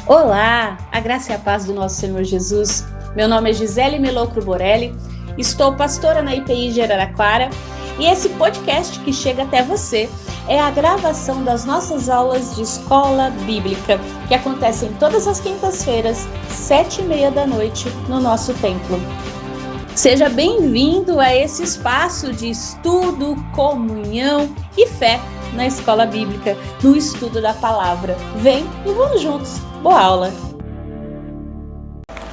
Olá, a graça e a paz do nosso Senhor Jesus. Meu nome é Gisele Melocro Borelli, estou pastora na IPI de Araraquara e esse podcast que chega até você é a gravação das nossas aulas de escola bíblica, que acontecem todas as quintas-feiras, 7h30 da noite, no nosso templo. Seja bem-vindo a esse espaço de estudo, comunhão e fé na escola bíblica, no estudo da palavra. Vem e vamos juntos. Boa aula!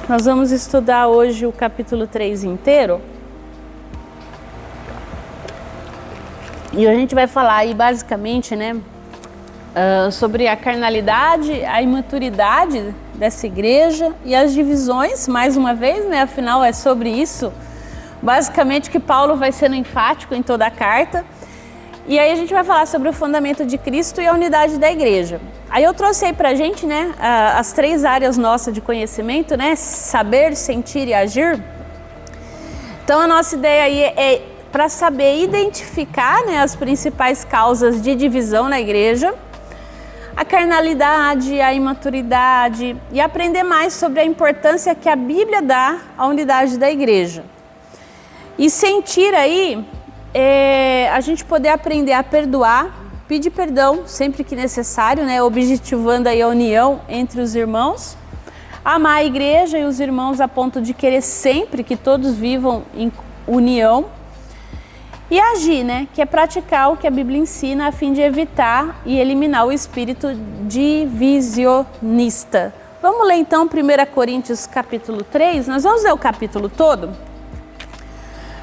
Nós vamos estudar hoje o capítulo 3 inteiro. E a gente vai falar aí basicamente, sobre a carnalidade, a imaturidade dessa igreja e as divisões, mais uma vez, afinal é sobre isso, basicamente, que Paulo vai sendo enfático em toda a carta. E aí a gente vai falar sobre o fundamento de Cristo e a unidade da igreja. Aí eu trouxe aí pra gente, as 3 áreas nossas de conhecimento, saber, sentir e agir. Então a nossa ideia aí é para saber identificar, as principais causas de divisão na igreja, a carnalidade, a imaturidade e aprender mais sobre a importância que a Bíblia dá à unidade da igreja. E sentir aí, a gente poder aprender a perdoar, pedir perdão sempre que necessário, objetivando aí a união entre os irmãos, amar a igreja e os irmãos a ponto de querer sempre que todos vivam em união, e agir, que é praticar o que a Bíblia ensina a fim de evitar e eliminar o espírito divisionista. Vamos ler então 1 Coríntios capítulo 3, nós vamos ler o capítulo todo,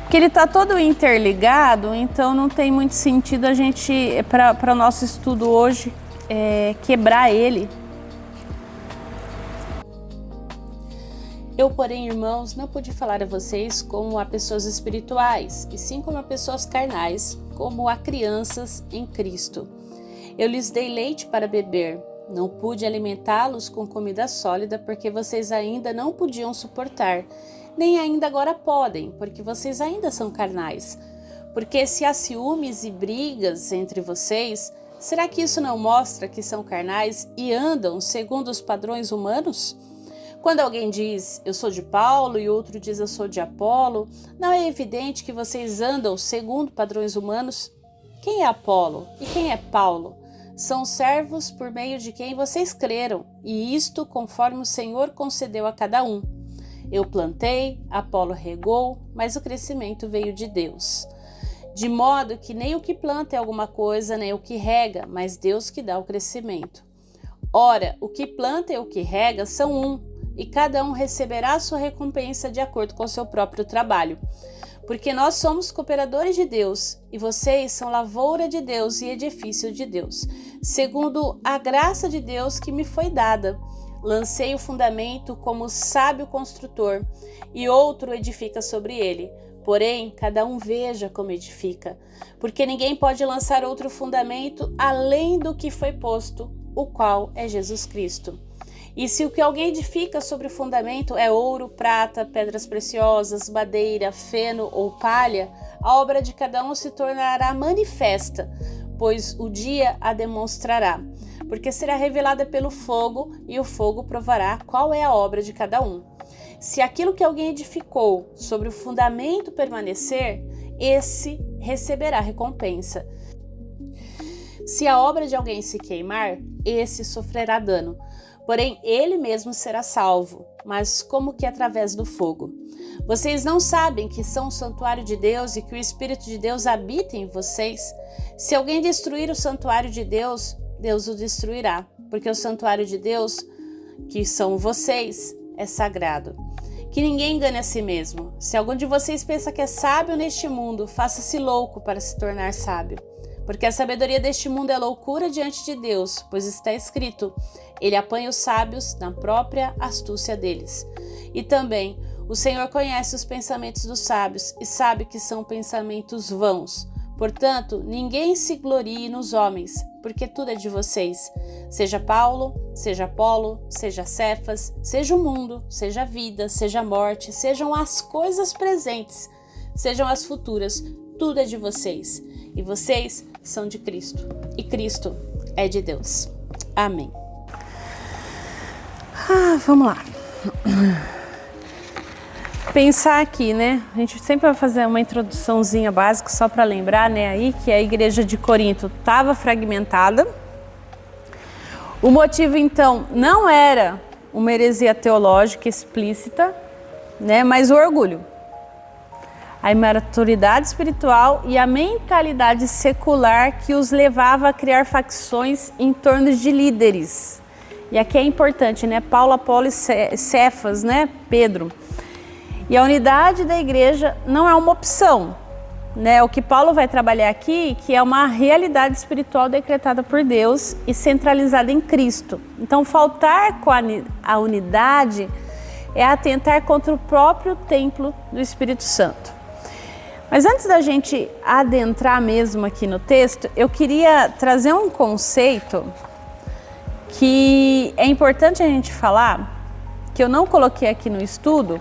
porque ele está todo interligado, então não tem muito sentido a gente, para o nosso estudo hoje, quebrar ele. Eu, porém, irmãos, não pude falar a vocês como a pessoas espirituais, e sim como a pessoas carnais, como a crianças em Cristo. Eu lhes dei leite para beber, não pude alimentá-los com comida sólida, porque vocês ainda não podiam suportar, nem ainda agora podem, porque vocês ainda são carnais. Porque se há ciúmes e brigas entre vocês, será que isso não mostra que são carnais e andam segundo os padrões humanos? Quando alguém diz, eu sou de Paulo, e outro diz, eu sou de Apolo, não é evidente que vocês andam segundo padrões humanos? Quem é Apolo e quem é Paulo? São servos por meio de quem vocês creram, e isto conforme o Senhor concedeu a cada um. Eu plantei, Apolo regou, mas o crescimento veio de Deus. De modo que nem o que planta é alguma coisa, nem o que rega, mas Deus que dá o crescimento. Ora, o que planta e o que rega são um, e cada um receberá a sua recompensa de acordo com o seu próprio trabalho. Porque nós somos cooperadores de Deus, e vocês são lavoura de Deus e edifício de Deus, segundo a graça de Deus que me foi dada. Lancei o fundamento como sábio construtor, e outro edifica sobre ele. Porém, cada um veja como edifica, porque ninguém pode lançar outro fundamento além do que foi posto, o qual é Jesus Cristo. E se o que alguém edifica sobre o fundamento é ouro, prata, pedras preciosas, madeira, feno ou palha, a obra de cada um se tornará manifesta, pois o dia a demonstrará, porque será revelada pelo fogo, e o fogo provará qual é a obra de cada um. Se aquilo que alguém edificou sobre o fundamento permanecer, esse receberá recompensa. Se a obra de alguém se queimar, esse sofrerá dano. Porém, ele mesmo será salvo, mas como que através do fogo. Vocês não sabem que são o santuário de Deus e que o Espírito de Deus habita em vocês? Se alguém destruir o santuário de Deus, Deus o destruirá, porque o santuário de Deus, que são vocês, é sagrado. Que ninguém engane a si mesmo. Se algum de vocês pensa que é sábio neste mundo, faça-se louco para se tornar sábio. Porque a sabedoria deste mundo é loucura diante de Deus, pois está escrito, ele apanha os sábios na própria astúcia deles. E também, o Senhor conhece os pensamentos dos sábios e sabe que são pensamentos vãos. Portanto, ninguém se glorie nos homens, porque tudo é de vocês. Seja Paulo, seja Apolo, seja Cefas, seja o mundo, seja a vida, seja a morte, sejam as coisas presentes, sejam as futuras, tudo é de vocês. E vocês são de Cristo, e Cristo é de Deus. Amém. Vamos lá. Pensar aqui, né? A gente sempre vai fazer uma introduçãozinha básica só para lembrar, né, aí que a igreja de Corinto estava fragmentada. O motivo então não era uma heresia teológica explícita, né, mas o orgulho, a imaturidade espiritual e a mentalidade secular que os levava a criar facções em torno de líderes. E aqui é importante, né? Paulo, Apolo e Cefas, né? Pedro. E a unidade da igreja não é uma opção, né? O que Paulo vai trabalhar aqui, que é uma realidade espiritual decretada por Deus e centralizada em Cristo. Então, faltar com a unidade é atentar contra o próprio templo do Espírito Santo. Mas antes da gente adentrar mesmo aqui no texto, eu queria trazer um conceito que é importante a gente falar, que eu não coloquei aqui no estudo,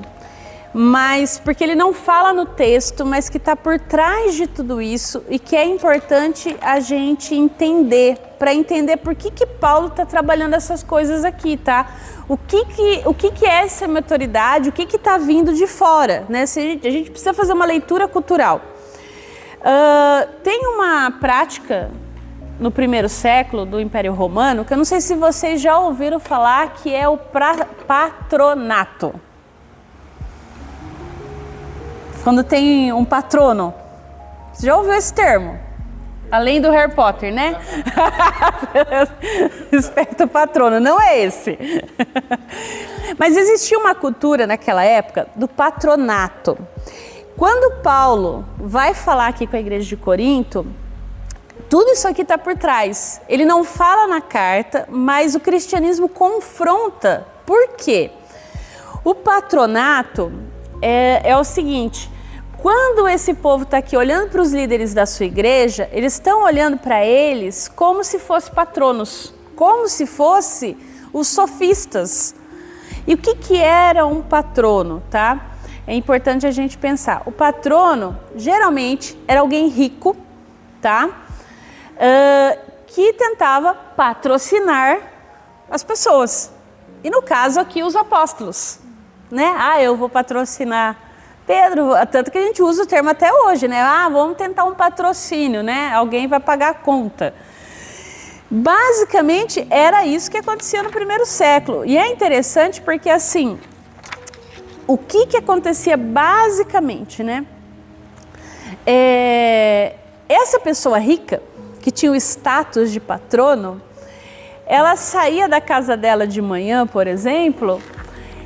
mas porque ele não fala no texto, mas que está por trás de tudo isso e que é importante a gente entender, para entender por que Paulo está trabalhando essas coisas aqui, tá? O que é essa maturidade, o que está vindo de fora, né? A gente precisa fazer uma leitura cultural. Tem uma prática no primeiro século do Império Romano, que eu não sei se vocês já ouviram falar, que é o patronato. Quando tem um patrono. Você já ouviu esse termo? Além do Harry Potter, né? Respeito ao patrono, não é esse. Mas existia uma cultura naquela época do patronato. Quando Paulo vai falar aqui com a igreja de Corinto, tudo isso aqui está por trás. Ele não fala na carta, mas o cristianismo confronta. Por quê? O patronato é o seguinte: quando esse povo está aqui olhando para os líderes da sua igreja, eles estão olhando para eles como se fossem patronos, como se fossem os sofistas. E o que era um patrono, tá? É importante a gente pensar. O patrono, geralmente, era alguém rico, tá? Que tentava patrocinar as pessoas. E no caso aqui, os apóstolos, né? Eu vou patrocinar Pedro, tanto que a gente usa o termo até hoje, né? Vamos tentar um patrocínio, né? Alguém vai pagar a conta. Basicamente, era isso que acontecia no primeiro século. E é interessante porque, assim, o que acontecia basicamente, né? Essa pessoa rica, que tinha o status de patrono, ela saía da casa dela de manhã, por exemplo,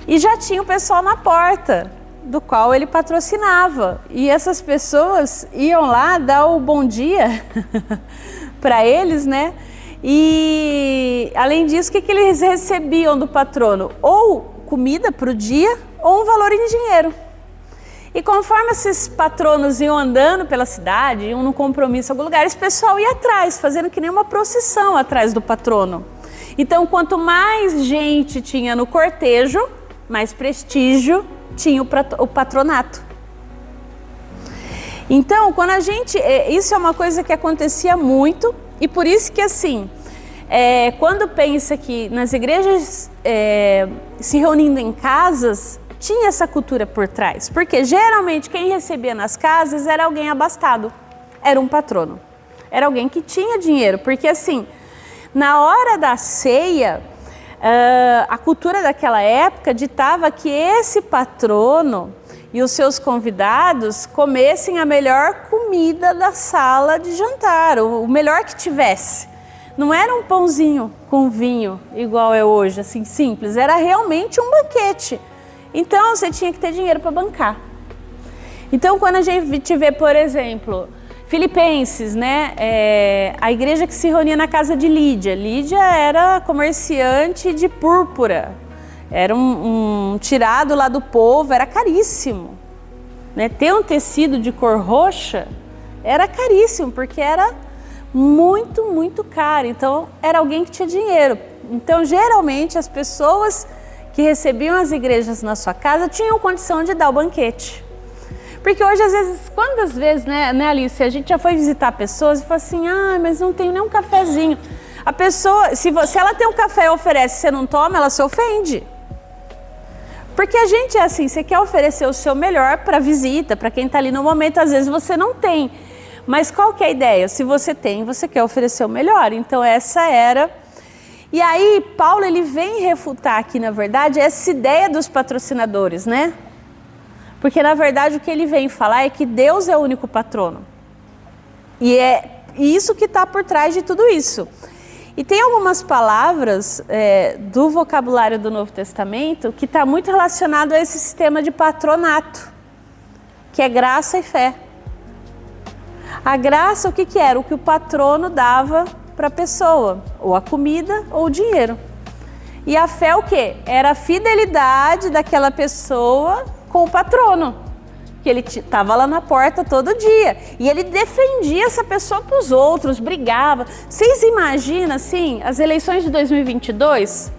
e já tinha o pessoal na porta, do qual ele patrocinava. E essas pessoas iam lá dar o bom dia para eles, né? E além disso, o que eles recebiam do patrono? Ou comida para o dia, ou um valor em dinheiro. E conforme esses patronos iam andando pela cidade, iam num compromisso em algum lugar, esse pessoal ia atrás, fazendo que nem uma procissão atrás do patrono. Então, quanto mais gente tinha no cortejo, mais prestígio tinha o patronato. Então, quando isso é uma coisa que acontecia muito, e por isso que, assim, quando pensa que nas igrejas se reunindo em casas, tinha essa cultura por trás. Porque geralmente quem recebia nas casas era alguém abastado, era um patrono, era alguém que tinha dinheiro. Porque, assim, na hora da ceia, a cultura daquela época ditava que esse patrono e os seus convidados comessem a melhor comida da sala de jantar, o melhor que tivesse. Não era um pãozinho com vinho igual é hoje, assim, simples, era realmente um banquete. Então você tinha que ter dinheiro para bancar. Então, quando a gente vê, por exemplo, Filipenses, né? A igreja que se reunia na casa de Lídia. Lídia era comerciante de púrpura. Era um tirado lá do povo, era caríssimo. Né? Ter um tecido de cor roxa era caríssimo, porque era muito, muito caro. Então, era alguém que tinha dinheiro. Então, geralmente, as pessoas que recebiam as igrejas na sua casa tinham condição de dar o banquete. Porque hoje, às vezes, quantas vezes, né, Alice, a gente já foi visitar pessoas e fala assim, mas não tem nem um cafezinho. A pessoa, se ela tem um café e oferece e você não toma, ela se ofende. Porque a gente é assim, você quer oferecer o seu melhor para a visita, para quem está ali no momento, às vezes você não tem. Mas qual que é a ideia? Se você tem, você quer oferecer o melhor. Então essa era... E aí Paulo ele vem refutar aqui, na verdade, essa ideia dos patrocinadores, né? Porque na verdade o que ele vem falar é que Deus é o único patrono. E é isso que está por trás de tudo isso. E tem algumas palavras do vocabulário do Novo Testamento que está muito relacionado a esse sistema de patronato, que é graça e fé. A graça, o que que era? O que o patrono dava para a pessoa, ou a comida ou o dinheiro. E a fé o quê? Era a fidelidade daquela pessoa com o patrono, que ele estava lá na porta todo dia. E ele defendia essa pessoa para os outros, brigava. Vocês imaginam, assim, as eleições de 2022?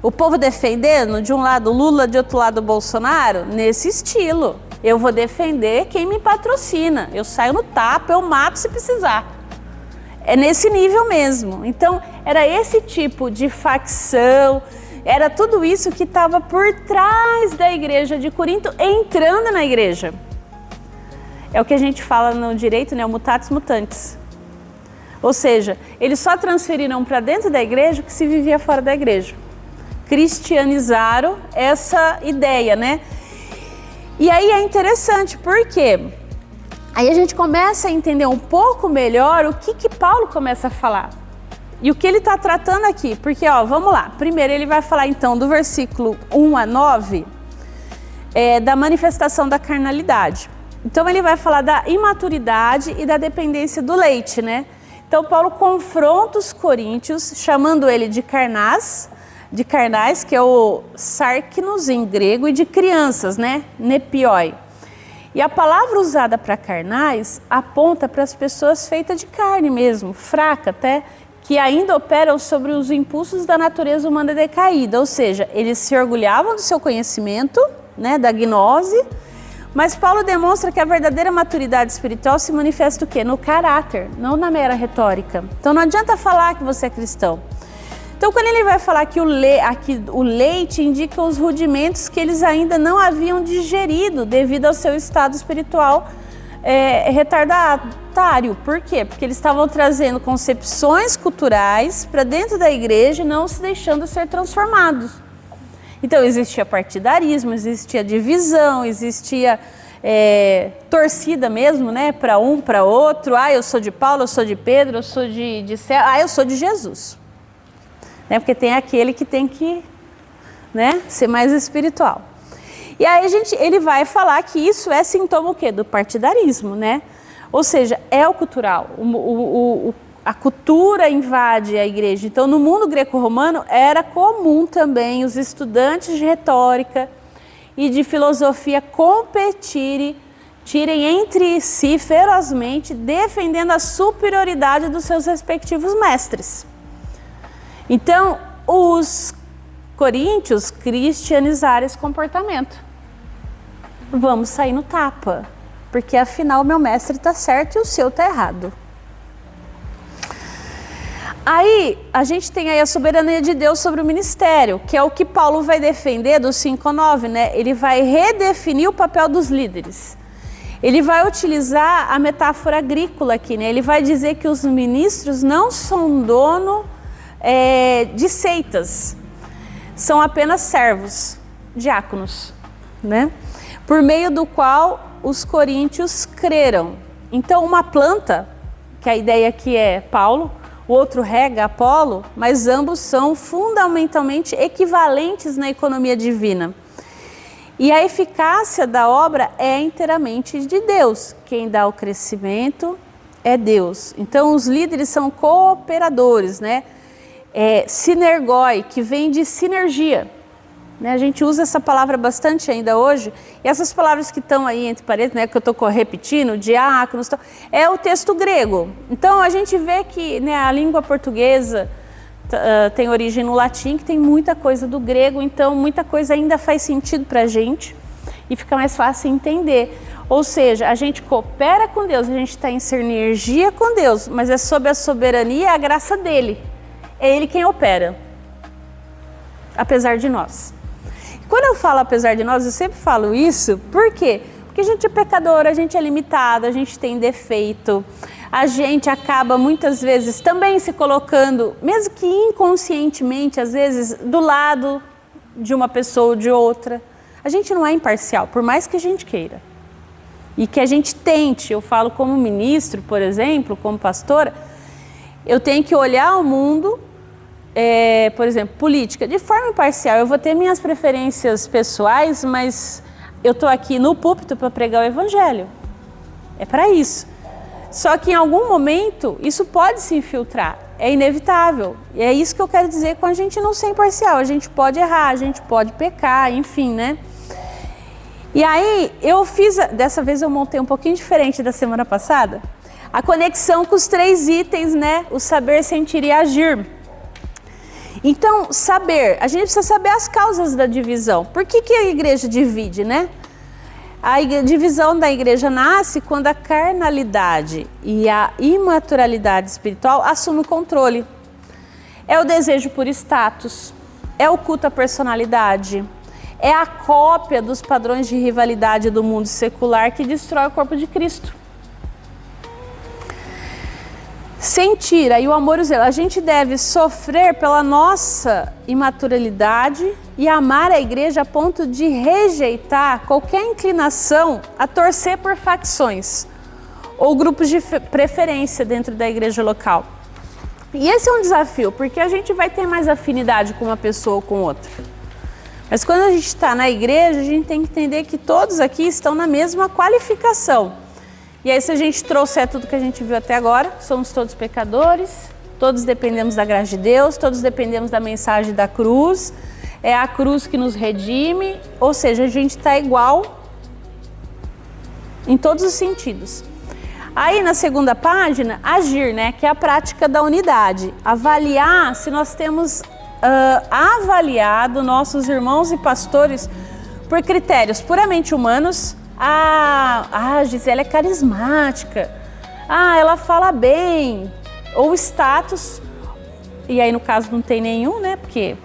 O povo defendendo, de um lado Lula, de outro lado Bolsonaro? Nesse estilo. Eu vou defender quem me patrocina. Eu saio no tapa, eu mato se precisar. É nesse nível mesmo. Então, era esse tipo de facção, era tudo isso que estava por trás da igreja de Corinto, entrando na igreja. É o que a gente fala no direito, né? O mutatis mutandis. Ou seja, eles só transferiram para dentro da igreja o que se vivia fora da igreja. Cristianizaram essa ideia, né? E aí é interessante, porque aí a gente começa a entender um pouco melhor o que Paulo começa a falar. E o que ele está tratando aqui, porque ó, vamos lá, primeiro ele vai falar então do versículo 1 a 9, da manifestação da carnalidade. Então ele vai falar da imaturidade e da dependência do leite, né? Então Paulo confronta os coríntios, chamando ele de carnais, que é o sarkinos em grego, e de crianças, né? Nepioi. E a palavra usada para carnais aponta para as pessoas feitas de carne mesmo, fraca até, que ainda operam sobre os impulsos da natureza humana decaída, ou seja, eles se orgulhavam do seu conhecimento, né, da gnose, mas Paulo demonstra que a verdadeira maturidade espiritual se manifesta o quê? No caráter, não na mera retórica. Então não adianta falar que você é cristão. Então quando ele vai falar que o leite indica os rudimentos que eles ainda não haviam digerido devido ao seu estado espiritual retardatário. Por quê? Porque eles estavam trazendo concepções culturais para dentro da igreja e não se deixando ser transformados. Então existia partidarismo, existia divisão, existia torcida mesmo, né? Para um, para outro. Ah, eu sou de Paulo, eu sou de Pedro, eu sou de Céu, eu sou de Jesus. Né? Porque tem aquele que tem que, né, ser mais espiritual. E aí ele vai falar que isso é sintoma o quê? Do partidarismo, né? Ou seja, é o cultural. A cultura invade a igreja. Então, no mundo greco-romano, era comum também os estudantes de retórica e de filosofia competirem entre si ferozmente, defendendo a superioridade dos seus respectivos mestres. Então, os coríntios cristianizaram esse comportamento. Vamos sair no tapa, porque afinal meu mestre está certo e o seu está errado. Aí a gente tem aí a soberania de Deus sobre o ministério, que é o que Paulo vai defender do 5 a 9, né? Ele vai redefinir o papel dos líderes. Ele vai utilizar a metáfora agrícola aqui, né? Ele vai dizer que os ministros não são dono de seitas, são apenas servos, diáconos, né? Por meio do qual os coríntios creram. Então uma planta, que a ideia aqui é Paulo, o outro rega, Apolo, mas ambos são fundamentalmente equivalentes na economia divina. E a eficácia da obra é inteiramente de Deus. Quem dá o crescimento é Deus. Então os líderes são cooperadores, né? Sinergoi, que vem de sinergia. A gente usa essa palavra bastante ainda hoje, e essas palavras que estão aí entre parênteses, né, que eu estou repetindo, diáconos, é o texto grego. Então a gente vê que, né, a língua portuguesa tem origem no latim, que tem muita coisa do grego, então muita coisa ainda faz sentido para a gente e fica mais fácil entender. Ou seja, a gente coopera com Deus, a gente está em sinergia com Deus, mas é sob a soberania e a graça dele. É Ele quem opera, apesar de nós. quando eu falo apesar de nós, eu sempre falo isso, por quê? Porque a gente é pecador, a gente é limitado, a gente tem defeito, a gente acaba muitas vezes também se colocando, mesmo que inconscientemente, às vezes, do lado de uma pessoa ou de outra. A gente não é imparcial, por mais que a gente queira. E que a gente tente, eu falo como ministro, por exemplo, como pastora, eu tenho que olhar o mundo, por exemplo, política, de forma imparcial. Eu vou ter minhas preferências pessoais, mas eu estou aqui no púlpito para pregar o evangelho. É para isso. Só que em algum momento isso pode se infiltrar, é inevitável. E é isso que eu quero dizer com a gente não ser imparcial. A gente pode errar, a gente pode pecar, enfim, né? E aí dessa vez eu montei um pouquinho diferente da semana passada, a conexão com os 3 itens, né? O saber, sentir e agir. Então, a gente precisa saber as causas da divisão. Por que a igreja divide, né? A divisão da igreja nasce quando a carnalidade e a imaturidade espiritual assumem o controle. É o desejo por status, é o culto à personalidade, é a cópia dos padrões de rivalidade do mundo secular que destrói o corpo de Cristo. Sentir, aí o amor e o zelo. A gente deve sofrer pela nossa imaturidade e amar a igreja a ponto de rejeitar qualquer inclinação a torcer por facções ou grupos de preferência dentro da igreja local. E esse é um desafio, porque a gente vai ter mais afinidade com uma pessoa ou com outra. Mas quando a gente está na igreja, a gente tem que entender que todos aqui estão na mesma qualificação. E aí, se a gente trouxer tudo que a gente viu até agora, somos todos pecadores, todos dependemos da graça de Deus, todos dependemos da mensagem da cruz, é a cruz que nos redime, ou seja, a gente está igual em todos os sentidos. Aí, na segunda página, agir, né, que é a prática da unidade. Avaliar se nós temos avaliado nossos irmãos e pastores por critérios puramente humanos. A Gisele é carismática, ela fala bem, ou status, e aí no caso não tem nenhum, né, porque...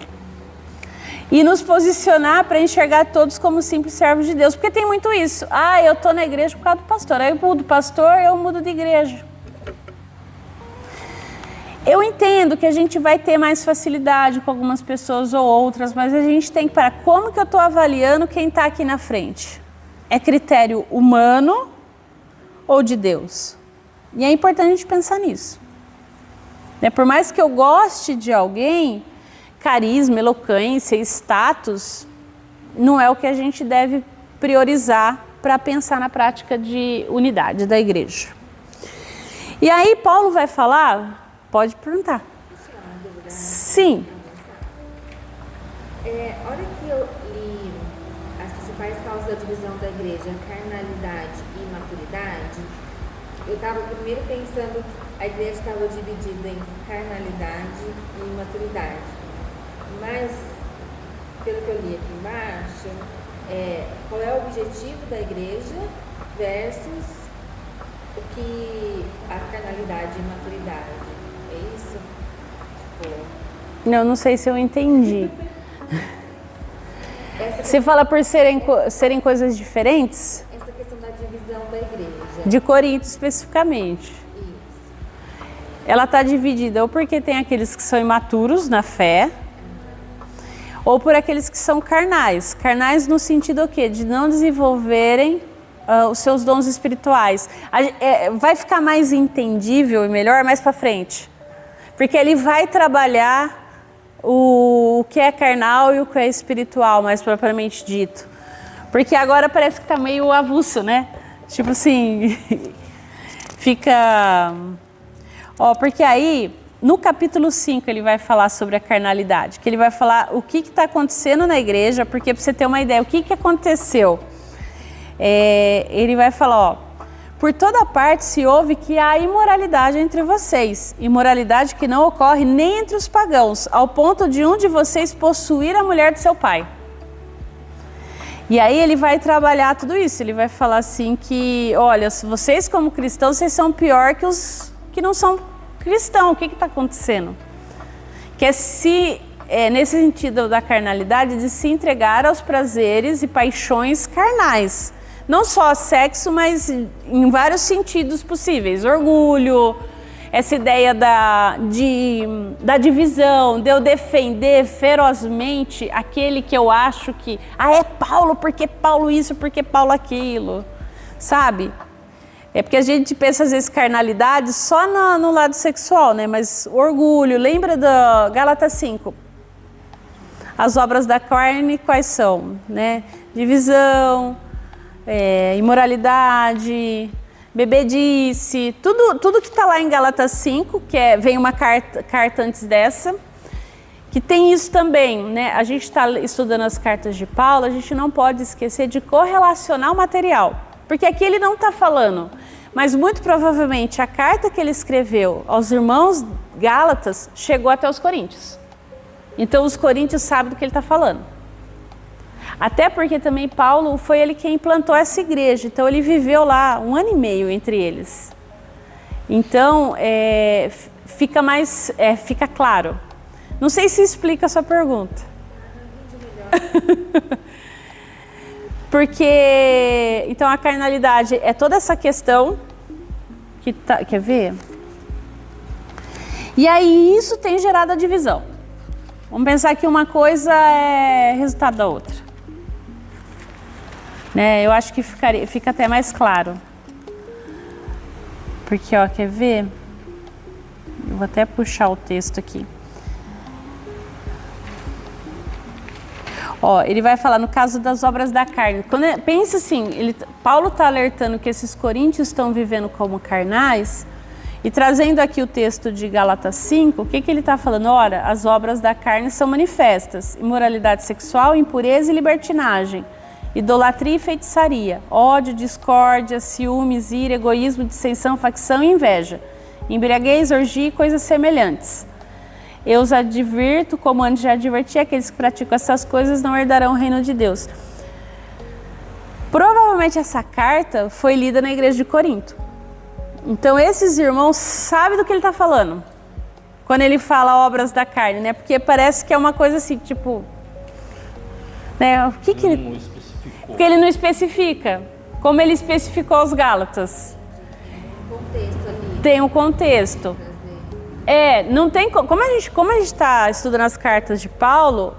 E nos posicionar para enxergar todos como simples servos de Deus, porque tem muito isso, eu tô na igreja por causa do pastor, aí eu mudo pastor, eu mudo de igreja. Eu entendo que a gente vai ter mais facilidade com algumas pessoas ou outras, mas a gente tem que parar, como que eu estou avaliando quem está aqui na frente? É critério humano ou de Deus? E é importante a gente pensar nisso. Por mais que eu goste de alguém, carisma, eloquência, status, não é o que a gente deve priorizar para pensar na prática de unidade da igreja. E aí Paulo vai falar, pode perguntar. Sim. A hora que eu li as principais causas da divisão da igreja, carnalidade e maturidade, eu estava primeiro pensando que a igreja estava dividida em carnalidade e imaturidade. Mas, pelo que eu li aqui embaixo, qual é o objetivo da igreja versus o que a carnalidade e imaturidade. É isso? Não sei se eu entendi. Você fala por serem coisas diferentes? Essa questão da divisão da igreja. De Corinto especificamente. Isso. Ela está dividida ou porque tem aqueles que são imaturos na fé, ou por aqueles que são carnais. Carnais no sentido o quê? De não desenvolverem os seus dons espirituais. Vai ficar mais entendível e melhor mais para frente. Porque ele vai trabalhar o que é carnal e o que é espiritual, mais propriamente dito. Porque agora parece que está meio avulso, né? Tipo assim, fica... porque aí, no capítulo 5, ele vai falar sobre a carnalidade, que ele vai falar o que está acontecendo na igreja, porque para você ter uma ideia, o que aconteceu? Ele vai falar, por toda parte se ouve que há imoralidade entre vocês, imoralidade que não ocorre nem entre os pagãos, ao ponto de um de vocês possuir a mulher de seu pai. E aí ele vai trabalhar tudo isso, ele vai falar assim que, olha, se vocês como cristãos, vocês são pior que os que não são cristãos, o que está acontecendo? Que é se nesse sentido da carnalidade, de se entregar aos prazeres e paixões carnais. Não só sexo, mas em vários sentidos possíveis. Orgulho, essa ideia da divisão, de eu defender ferozmente aquele que eu acho que é Paulo, porque Paulo isso, porque Paulo aquilo, sabe? É porque a gente pensa às vezes carnalidade só no lado sexual, né? Mas orgulho, lembra da Gálatas 5? As obras da carne quais são? Né? Divisão, imoralidade, bebedice, tudo que está lá em Gálatas 5, vem uma carta antes dessa, que tem isso também, né? A gente está estudando as cartas de Paulo, a gente não pode esquecer de correlacionar o material, porque aqui ele não está falando, mas muito provavelmente a carta que ele escreveu aos irmãos Gálatas chegou até os coríntios. Então os coríntios sabem do que ele está falando. Até porque também Paulo foi ele quem implantou essa igreja, então ele viveu lá 1 ano e meio entre eles. Então fica claro. Não sei se explica a sua pergunta. Porque então a carnalidade é toda essa questão que quer ver? E aí isso tem gerado a divisão. Vamos pensar que uma coisa é resultado da outra. Né? Eu acho que fica até mais claro. Porque, quer ver? Eu vou até puxar o texto aqui. Ele vai falar no caso das obras da carne. Pensa assim, Paulo está alertando que esses coríntios estão vivendo como carnais, e trazendo aqui o texto de Gálatas 5, o que ele está falando? Ora, as obras da carne são manifestas: imoralidade sexual, impureza e libertinagem, idolatria e feitiçaria, ódio, discórdia, ciúmes, ira, egoísmo, dissensão, facção e inveja, embriaguez, orgia e coisas semelhantes. Eu os advirto, como antes já adverti, aqueles que praticam essas coisas não herdarão o reino de Deus. Provavelmente essa carta foi lida na igreja de Corinto. Então esses irmãos sabem do que ele está falando quando ele fala obras da carne, né? Porque parece que é uma coisa assim, tipo, né? O que ele não especificou? Porque ele não especifica, como ele especificou os Gálatas. Tem um contexto. Não tem como a gente está estudando as cartas de Paulo,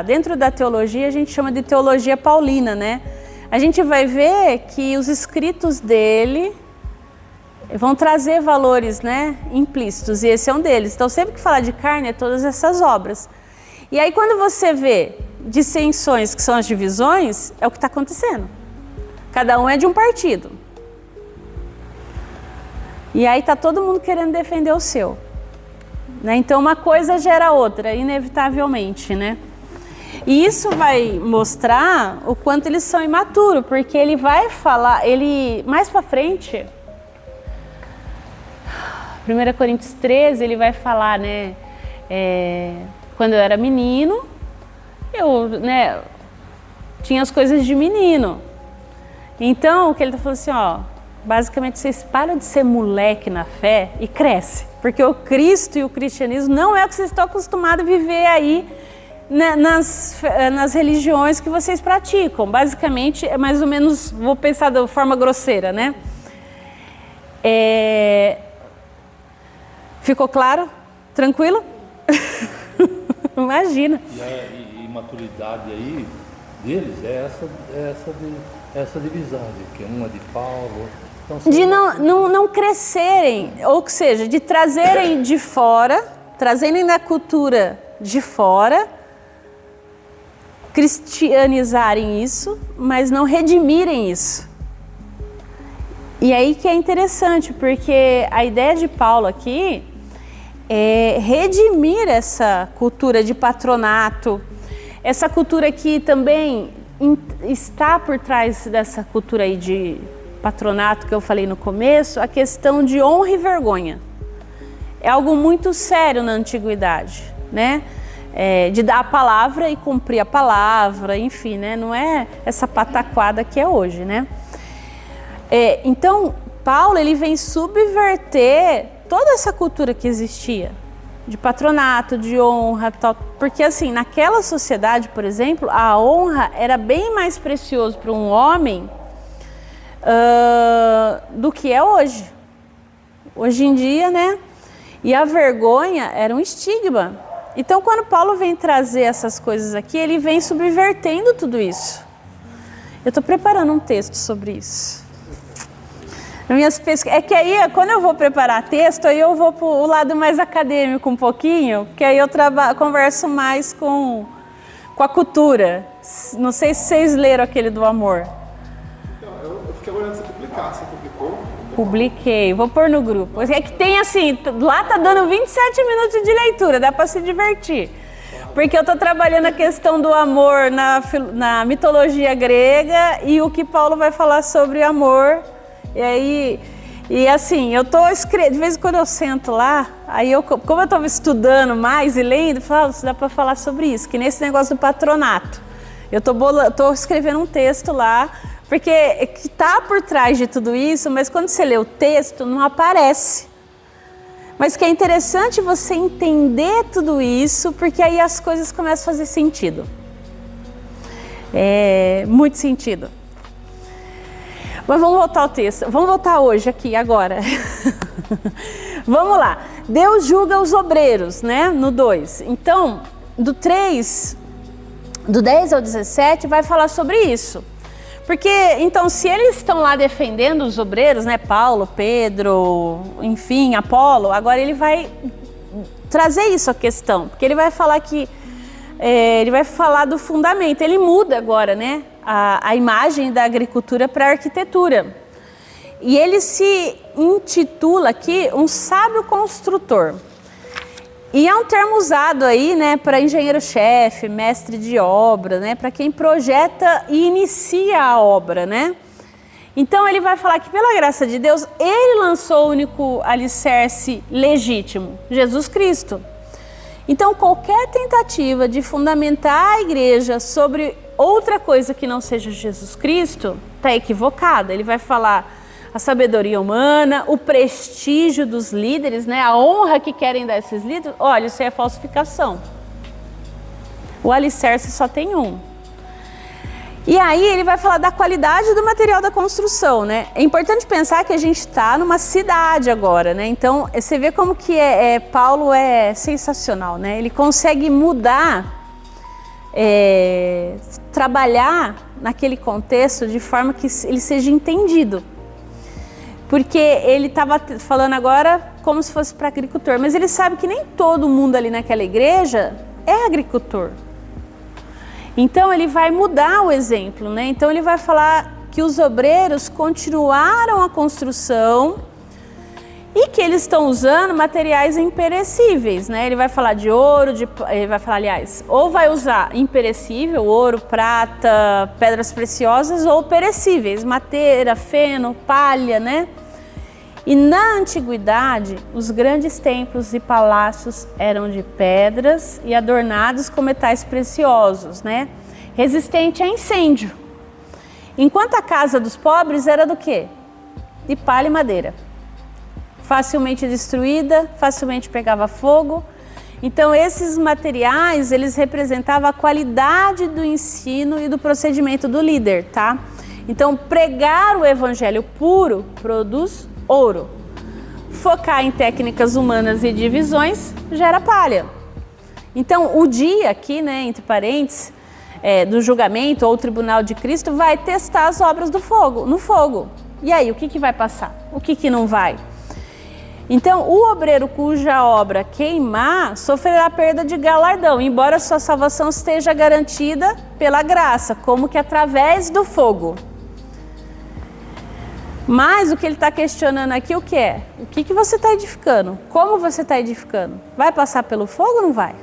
dentro da teologia a gente chama de teologia paulina, né? A gente vai ver que os escritos dele vão trazer valores, né, implícitos, e esse é um deles. Então sempre que falar de carne é todas essas obras. E aí quando você vê dissensões, que são as divisões, é o que está acontecendo. Cada um é de um partido. E aí está todo mundo querendo defender o seu. Né? Então uma coisa gera outra, inevitavelmente, né? E isso vai mostrar o quanto eles são imaturos, porque ele vai falar, mais para frente, 1 Coríntios 13, ele vai falar, né? Quando eu era menino, eu, né, tinha as coisas de menino. Então, o que ele está falando assim, basicamente vocês param de ser moleque na fé e cresce, porque o Cristo e o cristianismo não é o que vocês estão acostumados a viver aí, né, nas religiões que vocês praticam. Basicamente, é mais ou menos, vou pensar de forma grosseira, né? Ficou claro? Tranquilo? Imagina. E a imaturidade aí deles é essa divisão, que uma de Paulo. Então, de não crescerem, ou seja, de trazerem de fora, trazerem da cultura de fora, cristianizarem isso, mas não redimirem isso. E aí que é interessante, porque a ideia de Paulo aqui é redimir essa cultura de patronato, essa cultura que também está por trás dessa cultura aí de patronato que eu falei no começo, a questão de honra e vergonha. É algo muito sério na antiguidade, né? De dar a palavra e cumprir a palavra, enfim, né? Não é essa pataquada que é hoje, né? Então, Paulo ele vem subverter toda essa cultura que existia, de patronato, de honra, tal. Porque assim, naquela sociedade, por exemplo, a honra era bem mais precioso para um homem do que é hoje. Hoje em dia, né? E a vergonha era um estigma. Então, quando Paulo vem trazer essas coisas aqui, ele vem subvertendo tudo isso. Eu estou preparando um texto sobre isso. É que aí, quando eu vou preparar texto, aí eu vou para o lado mais acadêmico um pouquinho, porque aí eu converso mais com a cultura. Não sei se vocês leram aquele do amor. Então, eu fiquei olhando você publicar. Você publicou? Publiquei, vou pôr no grupo. É que tem assim, lá tá dando 27 minutos de leitura, dá para se divertir. Porque eu estou trabalhando a questão do amor na mitologia grega e o que Paulo vai falar sobre amor. E aí, assim, eu tô escrevendo, de vez em quando eu sento lá, aí como eu estava estudando mais e lendo, eu falo, dá para falar sobre isso, que nesse negócio do patronato. Eu tô escrevendo um texto lá, porque que tá por trás de tudo isso, mas quando você lê o texto, não aparece. Mas que é interessante você entender tudo isso, porque aí as coisas começam a fazer sentido. Muito sentido. Mas vamos voltar ao texto. Vamos voltar hoje aqui, agora. Vamos lá. Deus julga os obreiros, né? No 2. Então, do 10 ao 17, vai falar sobre isso. Porque, então, se eles estão lá defendendo os obreiros, né? Paulo, Pedro, enfim, Apolo, agora ele vai trazer isso à questão. Porque ele vai falar ele vai falar do fundamento. Ele muda agora, né? A imagem da agricultura para a arquitetura. E ele se intitula aqui um sábio construtor. E é um termo usado aí, né, para engenheiro-chefe, mestre de obra, né, para quem projeta e inicia a obra, né? Então ele vai falar que pela graça de Deus, ele lançou o único alicerce legítimo, Jesus Cristo. Então qualquer tentativa de fundamentar a igreja sobre outra coisa que não seja Jesus Cristo está equivocada. Ele vai falar a sabedoria humana, o prestígio dos líderes, né? A honra que querem dar a esses líderes. Olha, isso aí é falsificação. O alicerce só tem um. E aí ele vai falar da qualidade do material da construção, né? É importante pensar que a gente está numa cidade agora, né? Então você vê como que Paulo é sensacional, né? Ele consegue mudar, trabalhar naquele contexto de forma que ele seja entendido. Porque ele estava falando agora como se fosse para agricultor, mas ele sabe que nem todo mundo ali naquela igreja é agricultor. Então ele vai mudar o exemplo, né? Então ele vai falar que os obreiros continuaram a construção e que eles estão usando materiais imperecíveis, né? Ele vai falar de ouro, ele vai falar, aliás, ou vai usar imperecível, ouro, prata, pedras preciosas, ou perecíveis, madeira, feno, palha, né? E na antiguidade, os grandes templos e palácios eram de pedras e adornados com metais preciosos, né? Resistente a incêndio. Enquanto a casa dos pobres era do quê? De palha e madeira. Facilmente destruída, facilmente pegava fogo. Então esses materiais, eles representavam a qualidade do ensino e do procedimento do líder, tá? Então pregar o evangelho puro produz ouro. Focar em técnicas humanas e divisões gera palha. Então o dia aqui, né, entre parênteses, do julgamento ou tribunal de Cristo vai testar as obras no fogo. E aí, o que vai passar? O que não vai? Então, o obreiro cuja obra queimar sofrerá perda de galardão, embora sua salvação esteja garantida pela graça, como que através do fogo. Mas o que ele está questionando aqui, o que é? O que você está edificando? Como você está edificando? Vai passar pelo fogo ou não vai?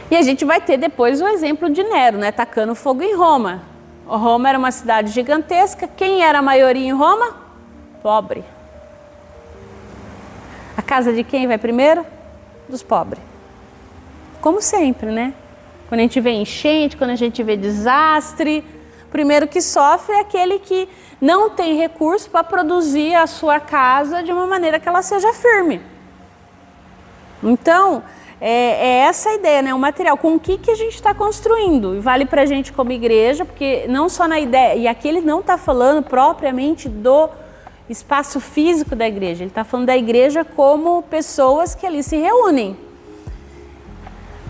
E a gente vai ter depois o exemplo de Nero, né? Tacando fogo em Roma. Roma era uma cidade gigantesca. Quem era a maioria em Roma? Pobre. A casa de quem vai primeiro? Dos pobres. Como sempre, né? Quando a gente vê enchente, quando a gente vê desastre, o primeiro que sofre é aquele que não tem recurso para produzir a sua casa de uma maneira que ela seja firme. Então, é essa a ideia, né? O material, com o que a gente está construindo. E vale para a gente como igreja, porque não só na ideia, e aqui ele não está falando propriamente do espaço físico da igreja, ele está falando da igreja como pessoas que ali se reúnem.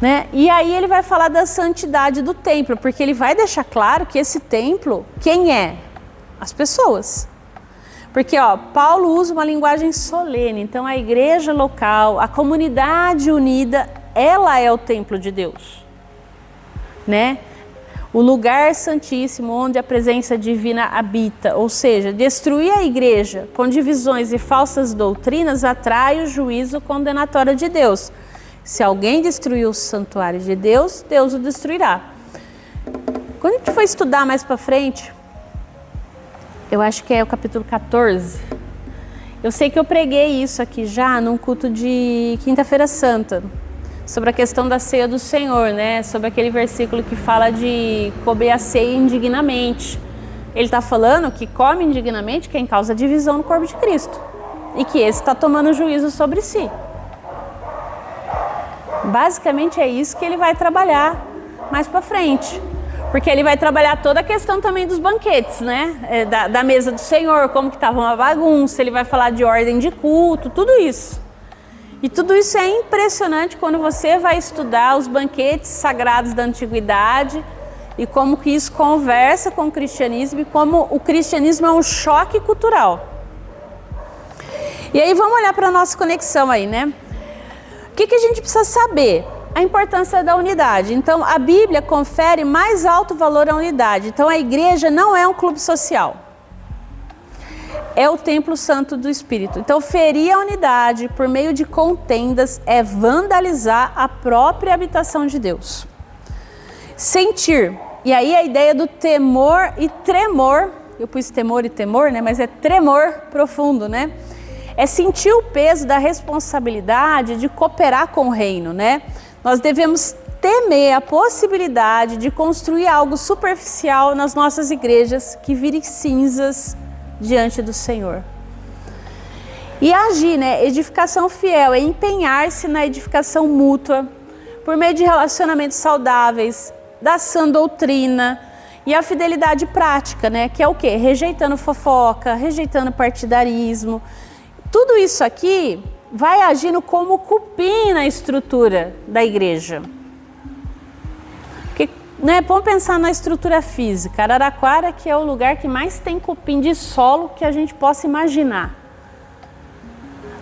Né? E aí ele vai falar da santidade do templo, porque ele vai deixar claro que esse templo, quem é? As pessoas. Porque Paulo usa uma linguagem solene, então a igreja local, a comunidade unida, ela é o templo de Deus. Né? O lugar santíssimo onde a presença divina habita, ou seja, destruir a igreja com divisões e falsas doutrinas atrai o juízo condenatório de Deus. Se alguém destruir o santuário de Deus, Deus o destruirá. Quando a gente for estudar mais para frente, eu acho que é o capítulo 14. Eu sei que eu preguei isso aqui já num culto de Quinta-feira Santa, sobre a questão da ceia do Senhor, né? Sobre aquele versículo que fala de comer a ceia indignamente. Ele está falando que come indignamente quem causa divisão no corpo de Cristo. E que esse está tomando juízo sobre si. Basicamente é isso que ele vai trabalhar mais para frente. Porque ele vai trabalhar toda a questão também dos banquetes, né? Da mesa do Senhor, como que estava uma bagunça, ele vai falar de ordem de culto, tudo isso. E tudo isso é impressionante quando você vai estudar os banquetes sagrados da antiguidade e como que isso conversa com o cristianismo e como o cristianismo é um choque cultural. E aí vamos olhar para a nossa conexão aí, né? O que a gente precisa saber? A importância da unidade. Então, a Bíblia confere mais alto valor à unidade. Então, a igreja não é um clube social. É o templo santo do Espírito. Então, ferir a unidade por meio de contendas é vandalizar a própria habitação de Deus. Sentir. E aí a ideia do temor e tremor. Eu pus temor e temor, né? Mas é tremor profundo, né? É sentir o peso da responsabilidade de cooperar com o reino, né? Nós devemos temer a possibilidade de construir algo superficial nas nossas igrejas que vire cinzas diante do Senhor. E agir, né? Edificação fiel é empenhar-se na edificação mútua por meio de relacionamentos saudáveis, da sã doutrina e a fidelidade prática, né? Que é o quê? Rejeitando fofoca, rejeitando partidarismo. Tudo isso aqui vai agindo como cupim na estrutura da igreja. Porque, né, vamos pensar na estrutura física. Araraquara, que é o lugar que mais tem cupim de solo que a gente possa imaginar.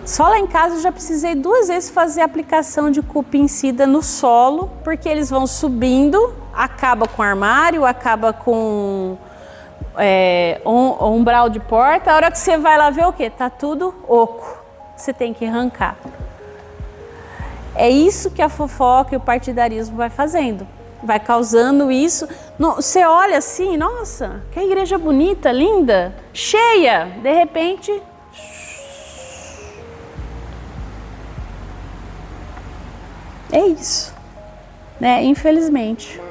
Só lá em casa eu já precisei 2 vezes fazer aplicação de cupim-cida no solo, porque eles vão subindo, acaba com o armário, acaba com umbral de porta. A hora que você vai lá ver o quê? Tá tudo oco. Você tem que arrancar. É isso que a fofoca e o partidarismo vai fazendo. Vai causando isso. Você olha assim, nossa, que igreja bonita, linda, cheia. De repente... É isso. Né? Infelizmente.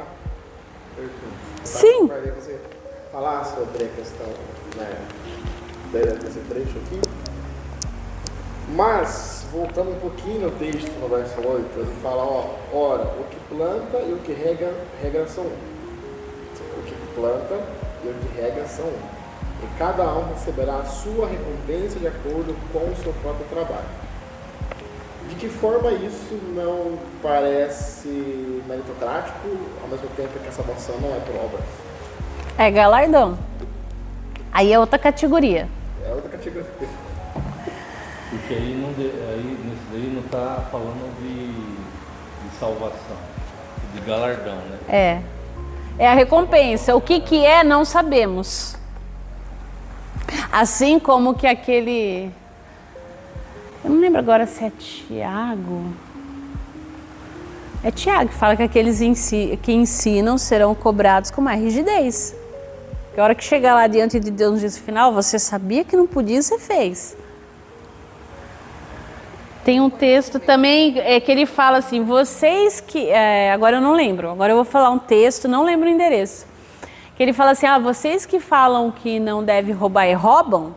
Sim. Você falar sobre a questão, né, desse trecho aqui. Mas, voltando um pouquinho no texto, no verso 8, ele fala, ora, o que planta e o que rega são um. O que planta e o que rega são um. E cada um receberá a sua recompensa de acordo com o seu próprio trabalho. De que forma isso não parece meritocrático, ao mesmo tempo que a salvação não é por obras? É galardão. Aí é outra categoria. É outra categoria. Porque aí, nesse daí não está falando de salvação, de galardão, né? É a recompensa. O que é, não sabemos. Assim como que aquele... Eu não lembro agora se é Tiago. É Tiago que fala que aqueles que ensinam serão cobrados com mais rigidez. Que a hora que chegar lá diante de Deus no dia final, você sabia que não podia, você fez. Tem um texto também que ele fala assim, vocês que... agora eu não lembro, agora eu vou falar um texto, não lembro o endereço. Que ele fala assim, vocês que falam que não deve roubar e roubam,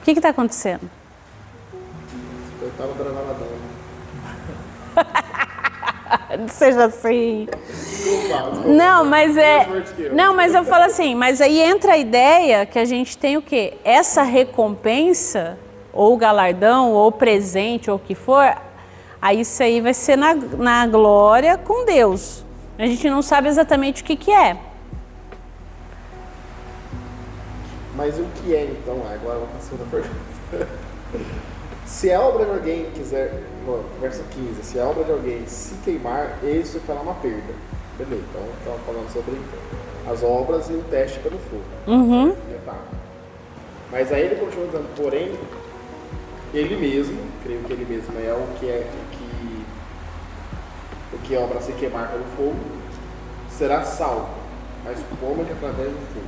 o que está acontecendo? Eu estava gravando. Seja assim. Desculpa. Não, mas eu falo assim, mas aí entra a ideia que a gente tem o quê? Essa recompensa, ou galardão, ou presente, ou o que for, aí isso aí vai ser na glória com Deus. A gente não sabe exatamente o que é. Mas o que é então? Agora eu vou passar outra pergunta. Se a obra de alguém quiser, verso 15, se a obra de alguém se queimar, isso será uma perda. Beleza, então estamos falando sobre as obras e o teste pelo fogo. Uhum. Tá. Mas aí ele continua dizendo, porém, ele mesmo, creio que ele mesmo é o que a obra se queimar pelo fogo, será salvo. Mas como que através do fogo?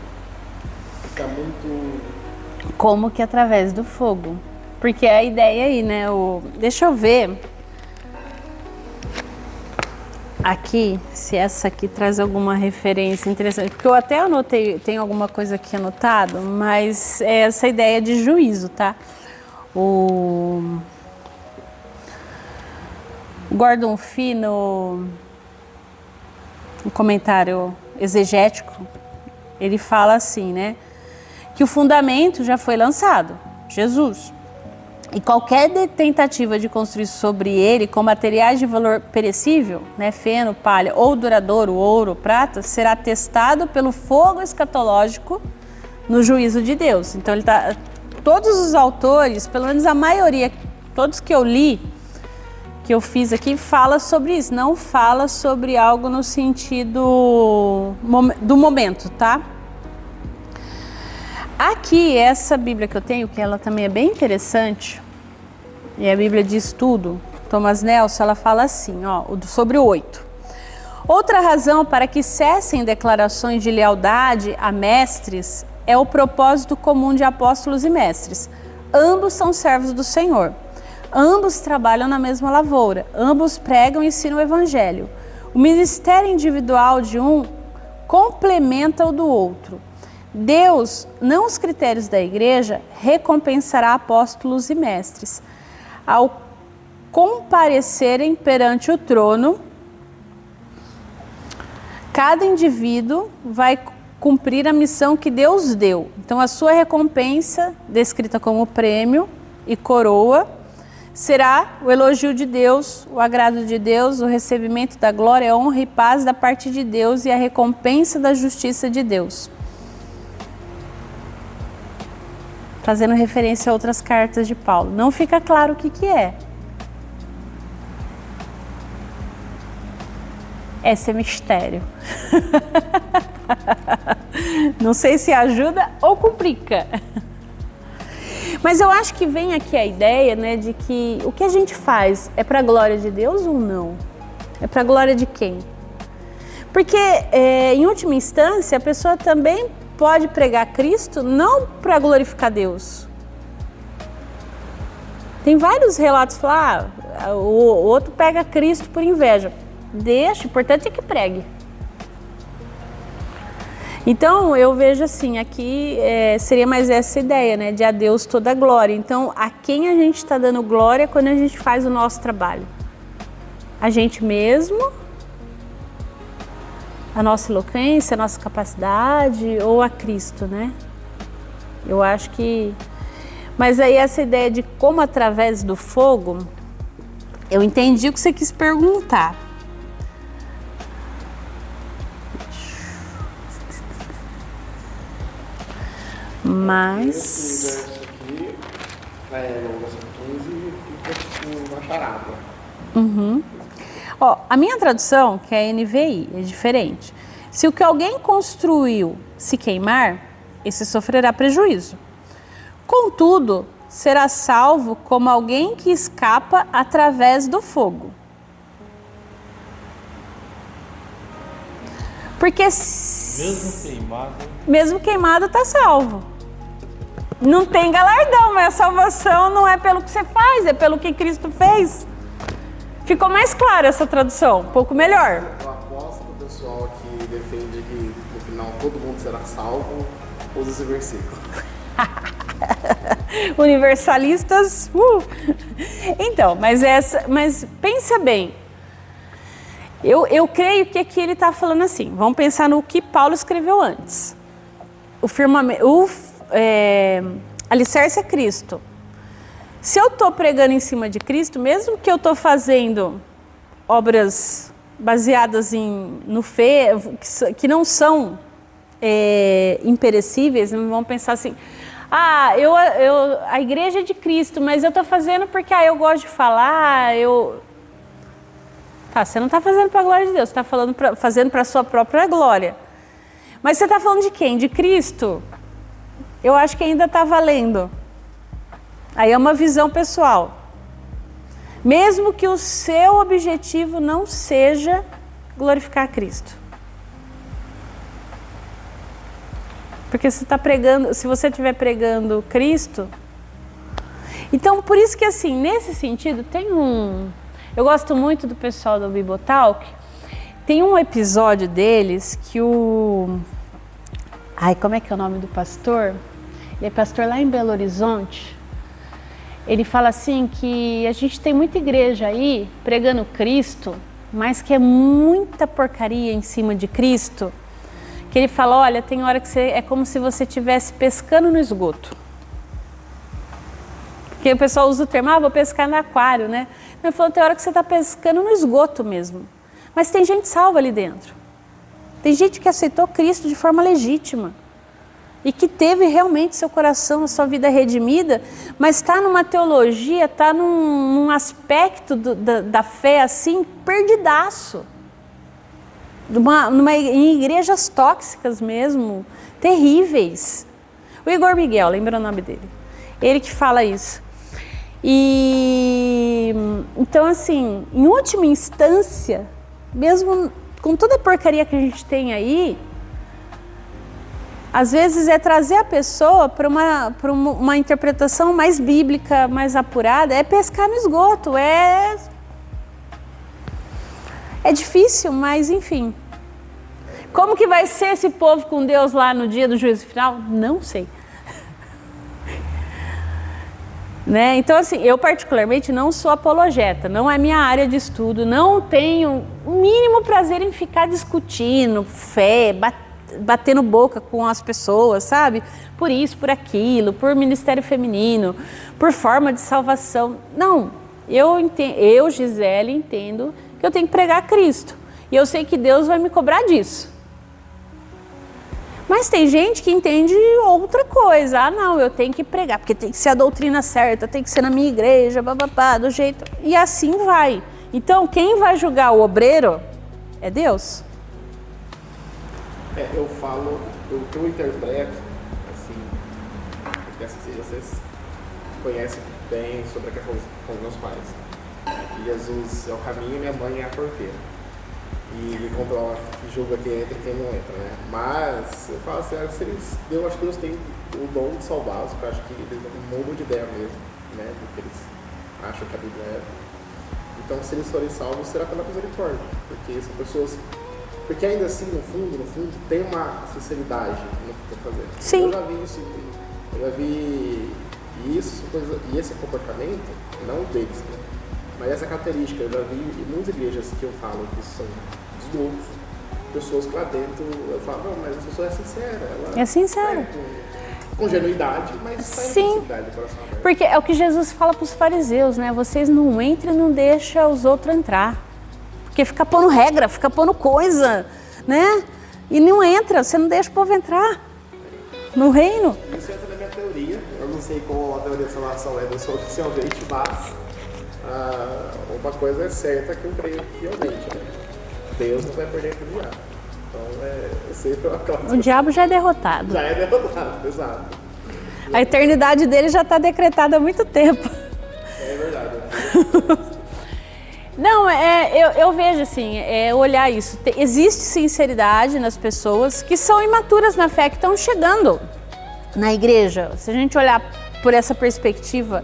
Fica muito... Como que através do fogo? Porque é a ideia aí, né? Deixa eu ver aqui, se essa aqui traz alguma referência interessante. Porque eu até anotei, tem alguma coisa aqui anotado, mas é essa ideia de juízo, tá? O Gordon Fee, no comentário exegético, ele fala assim, né? Que o fundamento já foi lançado, Jesus. E qualquer tentativa de construir sobre ele com materiais de valor perecível, né, feno, palha ou duradouro, ouro, prata, será testado pelo fogo escatológico no juízo de Deus. Então todos os autores, pelo menos a maioria, todos que eu li, que eu fiz aqui, fala sobre isso, não fala sobre algo no sentido do momento, tá? Aqui, essa Bíblia que eu tenho, que ela também é bem interessante, e a Bíblia de Estudo, Thomas Nelson, ela fala assim, ó, sobre o 8. Outra razão para que cessem declarações de lealdade a mestres é o propósito comum de apóstolos e mestres. Ambos são servos do Senhor. Ambos trabalham na mesma lavoura. Ambos pregam e ensinam o Evangelho. O ministério individual de um complementa o do outro. Deus, não os critérios da igreja, recompensará apóstolos e mestres. Ao comparecerem perante o trono, cada indivíduo vai cumprir a missão que Deus deu. Então, a sua recompensa, descrita como prêmio e coroa, será o elogio de Deus, o agrado de Deus, o recebimento da glória, honra e paz da parte de Deus e a recompensa da justiça de Deus. Fazendo referência a outras cartas de Paulo. Não fica claro o que é. Esse é mistério. Não sei se ajuda ou complica. Mas eu acho que vem aqui a ideia, né, de que o que a gente faz é para a glória de Deus ou não? É para a glória de quem? Porque, em última instância, a pessoa também pode pregar Cristo não para glorificar Deus. Tem vários relatos que falam, o outro pega Cristo por inveja. Deixa, o importante é que pregue. Então, eu vejo assim, aqui seria mais essa ideia, né, de a Deus toda a glória. Então, a quem a gente está dando glória quando a gente faz o nosso trabalho? A gente mesmo? A nossa eloquência, a nossa capacidade ou a Cristo, né? Eu acho que... Mas aí essa ideia de como através do fogo, eu entendi o que você quis perguntar. Mas... Esse verso aqui, no verso 15, fica uma charada. Uhum. Ó, a minha tradução, que é a NVI, é diferente. Se o que alguém construiu se queimar, esse sofrerá prejuízo. Contudo, será salvo como alguém que escapa através do fogo. Porque mesmo queimado está salvo. Não tem galardão, mas a salvação não é pelo que você faz, é pelo que Cristo fez. Ficou mais clara essa tradução, um pouco melhor. Eu aposto que o pessoal que defende que no final todo mundo será salvo usa esse versículo. Universalistas. Então, mas pensa bem. Eu creio que aqui ele está falando assim. Vamos pensar no que Paulo escreveu antes. O alicerce é Cristo. Se eu estou pregando em cima de Cristo, mesmo que eu estou fazendo obras baseadas no fé, que não são imperecíveis, não vão pensar assim, a igreja é de Cristo, mas eu estou fazendo porque eu gosto de falar, Tá, você não está fazendo para a glória de Deus, você está fazendo para a sua própria glória. Mas você está falando de quem? De Cristo? Eu acho que ainda está valendo. Aí é uma visão pessoal. Mesmo que o seu objetivo não seja glorificar a Cristo. Porque se você estiver pregando Cristo... Então, por isso que assim, nesse sentido, eu gosto muito do pessoal do Bibotalk. Tem um episódio deles que como é que é o nome do pastor? Ele é pastor lá em Belo Horizonte. Ele fala assim que a gente tem muita igreja aí pregando Cristo, mas que é muita porcaria em cima de Cristo. Que ele fala, olha, tem hora que é como se você estivesse pescando no esgoto. Porque o pessoal usa o termo, vou pescar no aquário, né? Ele falou, tem hora que você está pescando no esgoto mesmo. Mas tem gente salva ali dentro. Tem gente que aceitou Cristo de forma legítima. E que teve realmente seu coração, a sua vida redimida, mas está numa teologia, está num aspecto da fé assim, perdidaço. Em igrejas tóxicas mesmo, terríveis. O Igor Miguel, lembra o nome dele? Ele que fala isso. Então assim, em última instância, mesmo com toda a porcaria que a gente tem aí, às vezes é trazer a pessoa para uma interpretação mais bíblica, mais apurada, é pescar no esgoto, é difícil, mas enfim. Como que vai ser esse povo com Deus lá no dia do juízo final? Não sei. Né? Então assim, eu particularmente não sou apologeta, não é minha área de estudo, não tenho o mínimo prazer em ficar discutindo fé, batendo boca com as pessoas, sabe? Por isso, por aquilo, por ministério feminino, por forma de salvação. Não, eu, Gisele, entendo que eu tenho que pregar Cristo. E eu sei que Deus vai me cobrar disso. Mas tem gente que entende outra coisa. Não, eu tenho que pregar, porque tem que ser a doutrina certa, tem que ser na minha igreja, do jeito... E assim vai. Então, quem vai julgar o obreiro é Deus. Eu falo, o que eu interpreto, assim, porque vocês conhecem bem sobre a questão com os meus pais. Jesus é o caminho, minha mãe é a porteira. E controla, julga quem entra e quem não entra, né? Mas eu falo assim, eu acho que Deus tem o dom de salvá-los, porque eu acho que eles não mudam de ideia mesmo, né? Do que eles acham que a Bíblia é. Então, se eles forem salvos, será pela misericórdia, porque são pessoas... Porque ainda assim, no fundo, tem uma sinceridade no que estão fazendo. Sim. Eu já vi isso, e esse comportamento, não deles, né? Mas essa característica, eu já vi em muitas igrejas que eu falo que são dos loucos, pessoas que lá dentro, eu falo, não, mas a pessoa é sincera. Ela é sincera. Com genuidade, mas sai com sinceridade do coração aberto. Porque é o que Jesus fala para os fariseus, né? Vocês não entram e não deixam os outros entrar. Porque fica pondo regra, fica pondo coisa, né? E não entra, você não deixa o povo entrar no reino. Isso entra na minha teoria. Eu não sei qual a teoria de salvação é oficialmente, mas uma coisa é certa que eu creio fielmente, né? Deus não vai perder pro diabo. Então é sempre uma coisa. O diabo já é derrotado. Já é derrotado, exato. A eternidade dele já está decretada há muito tempo. É verdade. Não, eu vejo assim, olhar isso. Existe sinceridade nas pessoas que são imaturas na fé, que estão chegando na igreja. Se a gente olhar por essa perspectiva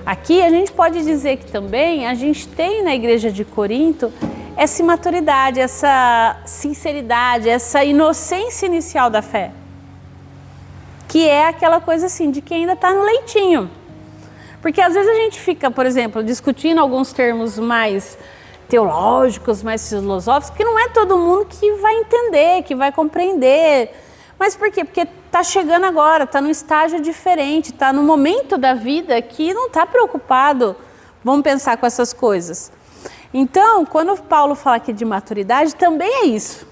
aqui, a gente pode dizer que também a gente tem na igreja de Corinto essa imaturidade, essa sinceridade, essa inocência inicial da fé. que é aquela coisa assim, de quem ainda está no leitinho. Porque às vezes a gente fica, por exemplo, discutindo alguns termos mais teológicos, mais filosóficos, que não é todo mundo que vai entender, que vai compreender. Mas por quê? Porque está chegando agora, está num estágio diferente, está num momento da vida que não está preocupado, vamos pensar com essas coisas. Então, quando Paulo fala aqui de maturidade, também é isso.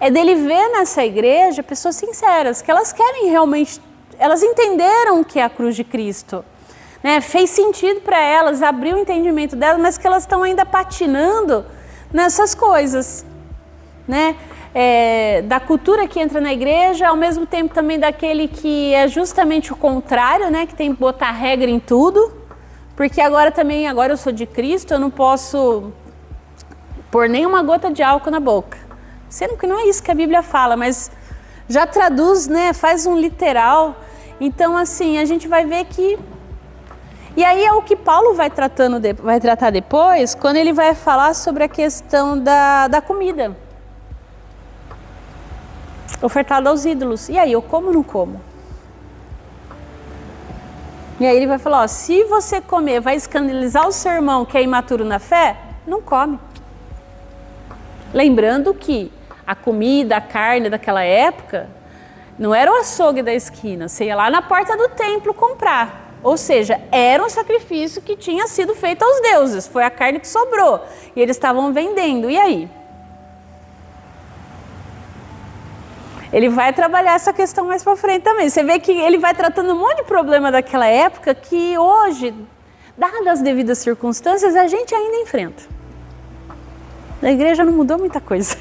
É dele ver nessa igreja pessoas sinceras, que elas querem realmente, elas entenderam o que é a cruz de Cristo. Né? Fez sentido para elas, abriu o entendimento delas, mas que elas estão ainda patinando nessas coisas. Né? Da cultura que entra na igreja, ao mesmo tempo também daquele que é justamente o contrário, né? Que tem que botar regra em tudo. Porque agora eu sou de Cristo, eu não posso pôr nenhuma gota de álcool na boca. Sendo que não é isso que a Bíblia fala, mas já traduz, né? Faz um literal. Então, assim, a gente vai ver que... E aí é o que Paulo vai tratar depois, quando ele vai falar sobre a questão da comida. Ofertada aos ídolos. E aí, eu como ou não como? E aí ele vai falar, ó, se você comer, vai escandalizar o seu irmão que é imaturo na fé, não come. Lembrando que a comida, a carne daquela época, não era o açougue da esquina, você ia lá na porta do templo comprar. Ou seja, era um sacrifício que tinha sido feito aos deuses, foi a carne que sobrou. E eles estavam vendendo, e aí? Ele vai trabalhar essa questão mais para frente também. Você vê que ele vai tratando um monte de problema daquela época que hoje, dadas as devidas circunstâncias, a gente ainda enfrenta. A igreja não mudou muita coisa.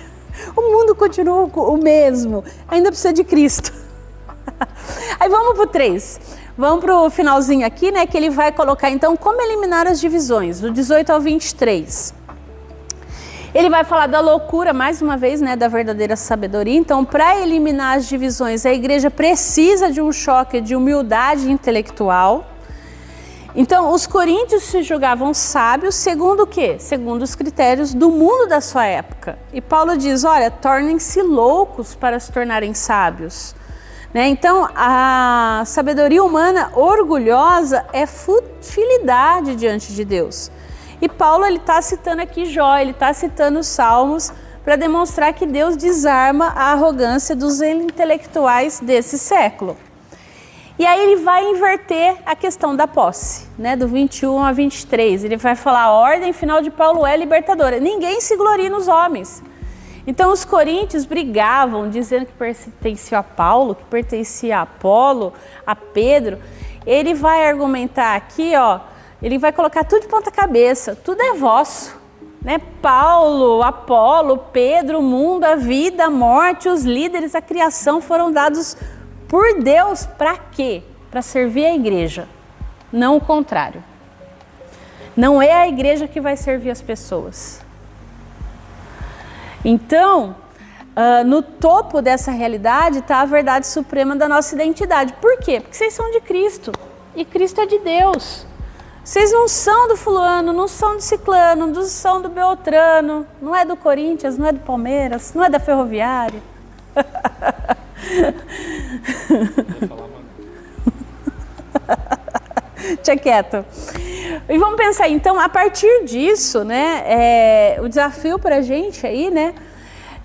O mundo continua o mesmo. Ainda precisa de Cristo. Aí vamos para o 3. Vamos para o finalzinho aqui, né? Que ele vai colocar, então, como eliminar as divisões, do 18 ao 23. Ele vai falar da loucura, mais uma vez, né, da verdadeira sabedoria. Então, para eliminar as divisões, a igreja precisa de um choque de humildade intelectual. Então, os coríntios se julgavam sábios, segundo o quê? Segundo os critérios do mundo da sua época. E Paulo diz, olha, tornem-se loucos para se tornarem sábios. Né? Então, a sabedoria humana orgulhosa é futilidade diante de Deus. E Paulo está citando aqui Jó, ele está citando os Salmos para demonstrar que Deus desarma a arrogância dos intelectuais desse século. E aí ele vai inverter a questão da posse, né, do 21 a 23. Ele vai falar, a ordem final de Paulo é libertadora. Ninguém se gloria nos homens. Então os coríntios brigavam, dizendo que pertencia a Paulo, que pertencia a Apolo, a Pedro. Ele vai argumentar aqui, ó, ele vai colocar tudo de ponta cabeça, tudo é vosso, né? Paulo, Apolo, Pedro, o mundo, a vida, a morte, os líderes, a criação foram dados por Deus para quê? Para servir a igreja, não o contrário. Não é a igreja que vai servir as pessoas. Então, no topo dessa realidade está a verdade suprema da nossa identidade. Por quê? Porque vocês são de Cristo e Cristo é de Deus. Vocês não são do fulano, não são do ciclano, não são do beltrano, não é do Corinthians, não é do Palmeiras, não é da Ferroviária. Tinha quieto. E vamos pensar, então, a partir disso, né, o desafio para a gente aí, né,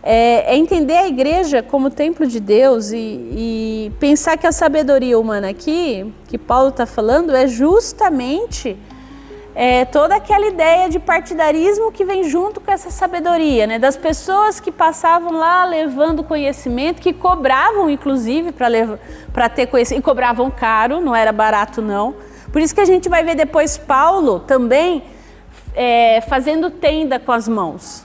é entender a igreja como templo de Deus e pensar que a sabedoria humana aqui, que Paulo está falando, é justamente toda aquela ideia de partidarismo que vem junto com essa sabedoria, né? Das pessoas que passavam lá levando conhecimento, que cobravam inclusive para ter conhecimento, e cobravam caro, não era barato não. Por isso que a gente vai ver depois Paulo também fazendo tenda com as mãos.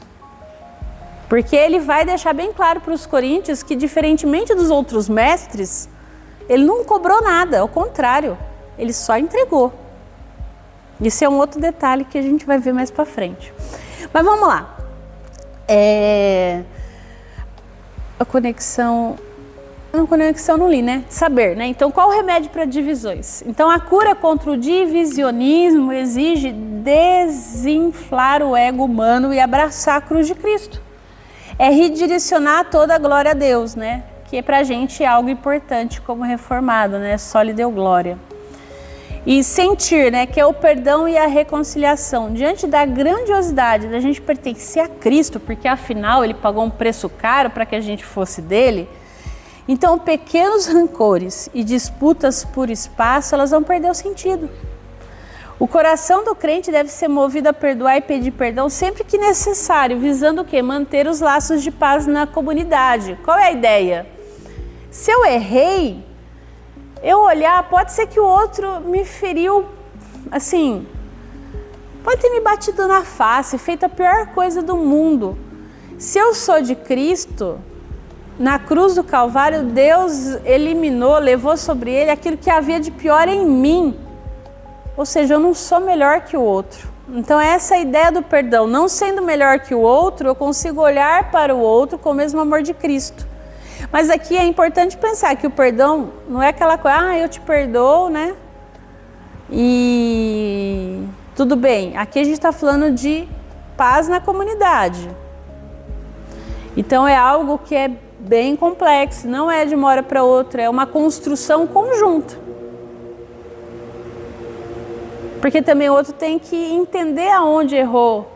Porque ele vai deixar bem claro para os coríntios que, diferentemente dos outros mestres, ele não cobrou nada, ao contrário, ele só entregou. Isso é um outro detalhe que a gente vai ver mais para frente. Mas vamos lá. A conexão não li, né? Saber, né? Então, qual o remédio para divisões? Então, a cura contra o divisionismo exige desinflar o ego humano e abraçar a cruz de Cristo. É redirecionar toda a glória a Deus, né? que pra gente é algo importante como reformado, né? Só lhe deu glória. E sentir, né, que é o perdão e a reconciliação. Diante da grandiosidade da gente pertencer a Cristo, porque afinal Ele pagou um preço caro para que a gente fosse dele, então pequenos rancores e disputas por espaço, elas vão perder o sentido. O coração do crente deve ser movido a perdoar e pedir perdão sempre que necessário, visando o quê? Manter os laços de paz na comunidade. Qual é a ideia? Se eu errei, eu olhar, pode ser que o outro me feriu, assim, pode ter me batido na face, feito a pior coisa do mundo. Se eu sou de Cristo, na cruz do Calvário, Deus eliminou, levou sobre ele aquilo que havia de pior em mim. Ou seja, eu não sou melhor que o outro. Então essa é a ideia do perdão. Não sendo melhor que o outro, eu consigo olhar para o outro com o mesmo amor de Cristo. Mas aqui é importante pensar que o perdão não é aquela coisa, eu te perdoo, né? E tudo bem. Aqui a gente está falando de paz na comunidade. Então é algo que é bem complexo, não é de uma hora para outra, é uma construção conjunta. Porque também o outro tem que entender aonde errou,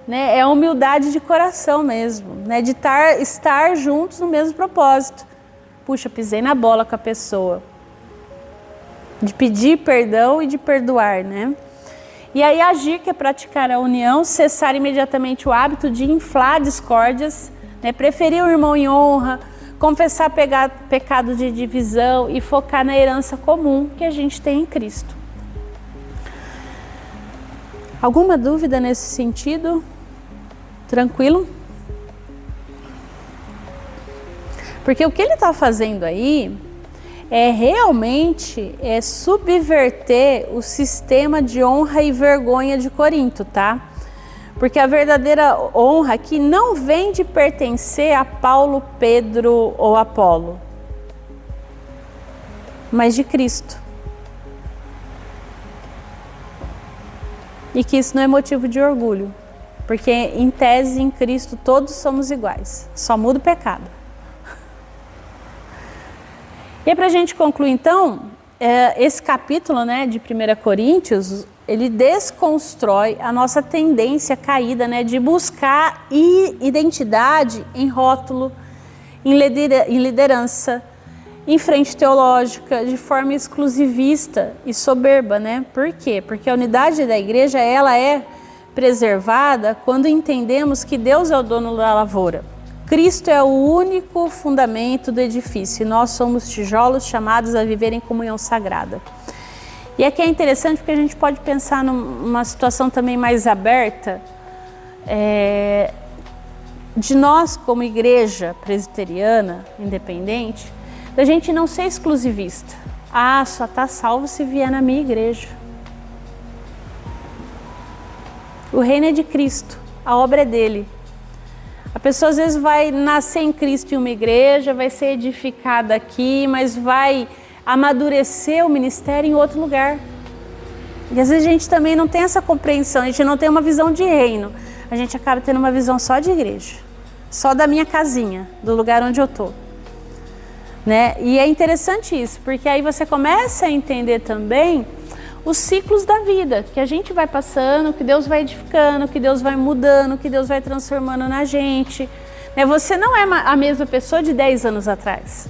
né? É a humildade de coração mesmo, né? De estar juntos no mesmo propósito. Puxa, pisei na bola com a pessoa. De pedir perdão e de perdoar, né? E aí agir, que é praticar a união, cessar imediatamente o hábito de inflar discórdias, né? Preferir o irmão em honra, confessar pecado de divisão e focar na herança comum que a gente tem em Cristo. Alguma dúvida nesse sentido? Tranquilo? Porque o que ele está fazendo aí é realmente subverter o sistema de honra e vergonha de Corinto, tá? Porque a verdadeira honra aqui não vem de pertencer a Paulo, Pedro ou Apolo, mas de Cristo. E que isso não é motivo de orgulho, porque em tese, em Cristo, todos somos iguais, só muda o pecado. E aí, para a gente concluir então, esse capítulo, né, de 1 Coríntios, ele desconstrói a nossa tendência caída, né, de buscar identidade em rótulo, em liderança, em frente teológica, de forma exclusivista e soberba, né? Por quê? Porque a unidade da igreja, ela é preservada quando entendemos que Deus é o dono da lavoura. Cristo é o único fundamento do edifício e nós somos tijolos chamados a viver em comunhão sagrada. E aqui é interessante porque a gente pode pensar numa situação também mais aberta, de nós como igreja presbiteriana, independente, da gente não ser exclusivista. Só está salvo se vier na minha igreja. O reino é de Cristo, a obra é dele. A pessoa às vezes vai nascer em Cristo em uma igreja, vai ser edificada aqui, mas vai amadurecer o ministério em outro lugar. E às vezes a gente também não tem essa compreensão, a gente não tem uma visão de reino. A gente acaba tendo uma visão só de igreja, só da minha casinha, do lugar onde eu estou. Né? E é interessante isso, porque aí você começa a entender também os ciclos da vida, que a gente vai passando, que Deus vai edificando, que Deus vai mudando, que Deus vai transformando na gente. Né? Você não é a mesma pessoa de 10 anos atrás.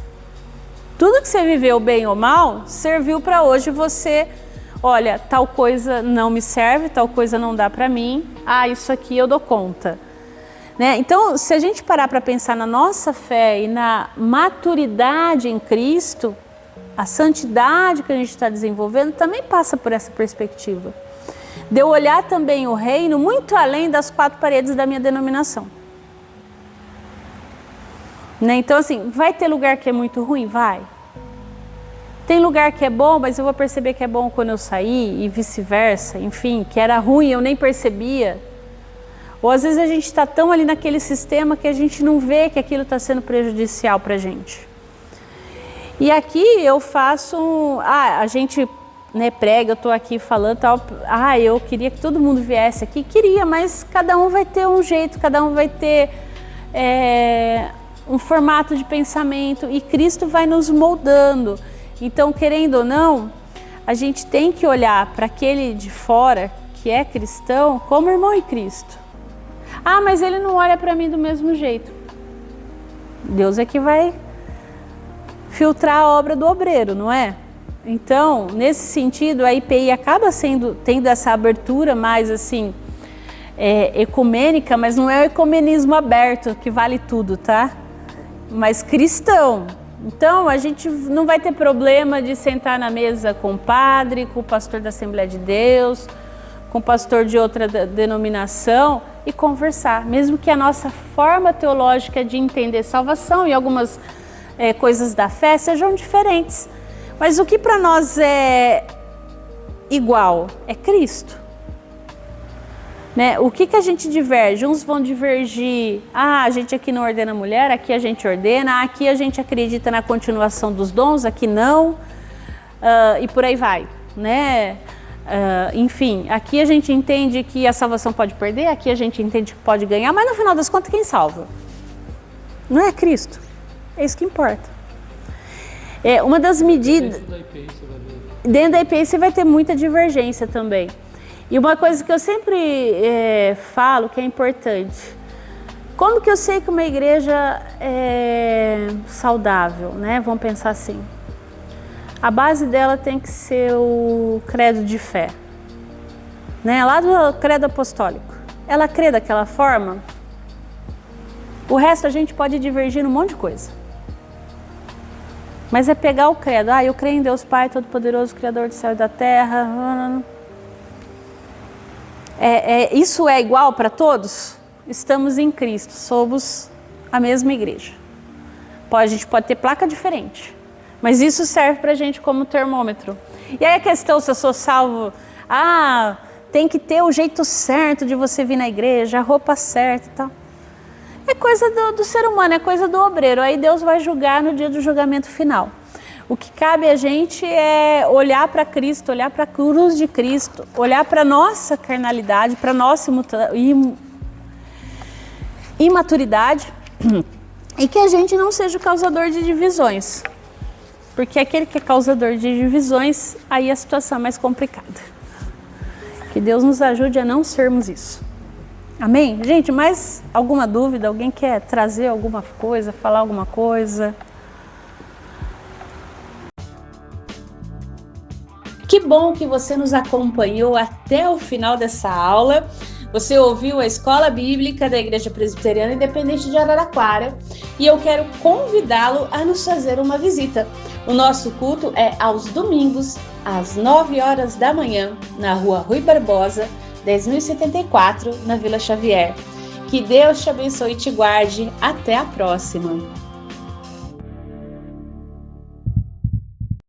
Tudo que você viveu, bem ou mal, serviu para hoje você, olha, tal coisa não me serve, tal coisa não dá para mim, isso aqui eu dou conta. Né? Então, se a gente parar para pensar na nossa fé e na maturidade em Cristo, a santidade que a gente está desenvolvendo também passa por essa perspectiva. De eu olhar também o reino muito além das 4 paredes da minha denominação. Né? Então, assim, vai ter lugar que é muito ruim? Vai. Tem lugar que é bom, mas eu vou perceber que é bom quando eu sair e vice-versa. Enfim, que era ruim eu nem percebia. Ou às vezes a gente está tão ali naquele sistema que a gente não vê que aquilo está sendo prejudicial para a gente. E aqui eu faço, a gente, né, prega, eu estou aqui falando tal, eu queria que todo mundo viesse aqui, queria, mas cada um vai ter um jeito, cada um vai ter um formato de pensamento e Cristo vai nos moldando. Então, querendo ou não, a gente tem que olhar para aquele de fora que é cristão como irmão em Cristo. Ah, mas ele não olha para mim do mesmo jeito. Deus é que vai filtrar a obra do obreiro, não é? Então, nesse sentido, a IPI acaba tendo essa abertura mais assim, ecumênica, mas não é o ecumenismo aberto que vale tudo, tá? Mas cristão. Então, a gente não vai ter problema de sentar na mesa com o padre, com o pastor da Assembleia de Deus, com o pastor de outra denominação e conversar. Mesmo que a nossa forma teológica de entender salvação e algumas coisas da fé sejam diferentes. Mas o que para nós é igual é Cristo. Né? O que a gente diverge? Uns vão divergir, a gente aqui não ordena mulher, aqui a gente ordena, aqui a gente acredita na continuação dos dons, aqui não, e por aí vai, né? Enfim, aqui a gente entende que a salvação pode perder, aqui a gente entende que pode ganhar, mas no final das contas quem salva? Não é Cristo, é isso que importa. Uma das medidas... Dentro da IPI você vai ter muita divergência também. E uma coisa que eu sempre falo que é importante, como que eu sei que uma igreja é saudável, né? Vamos pensar assim, a base dela tem que ser o credo de fé, né? Lá do credo apostólico, ela crê daquela forma, o resto a gente pode divergir num monte de coisa, mas é pegar o credo, eu creio em Deus Pai Todo-Poderoso, Criador do céu e da terra... Isso é igual para todos? Estamos em Cristo, somos a mesma igreja. A gente pode ter placa diferente, mas isso serve para a gente como termômetro. E aí a questão, se eu sou salvo, tem que ter o jeito certo de você vir na igreja, a roupa certa e tal. É coisa do ser humano, é coisa do obreiro. Aí Deus vai julgar no dia do julgamento final. O que cabe a gente é olhar para Cristo, olhar para a cruz de Cristo, olhar para a nossa carnalidade, para a nossa imaturidade e que a gente não seja o causador de divisões. Porque aquele que é causador de divisões, aí a situação é mais complicada. Que Deus nos ajude a não sermos isso. Amém? Gente, mais alguma dúvida? Alguém quer trazer alguma coisa, falar alguma coisa? Que bom que você nos acompanhou até o final dessa aula. Você ouviu a Escola Bíblica da Igreja Presbiteriana Independente de Araraquara e eu quero convidá-lo a nos fazer uma visita. O nosso culto é aos domingos, às 9 horas da manhã, na Rua Rui Barbosa, 10.074, na Vila Xavier. Que Deus te abençoe e te guarde. Até a próxima!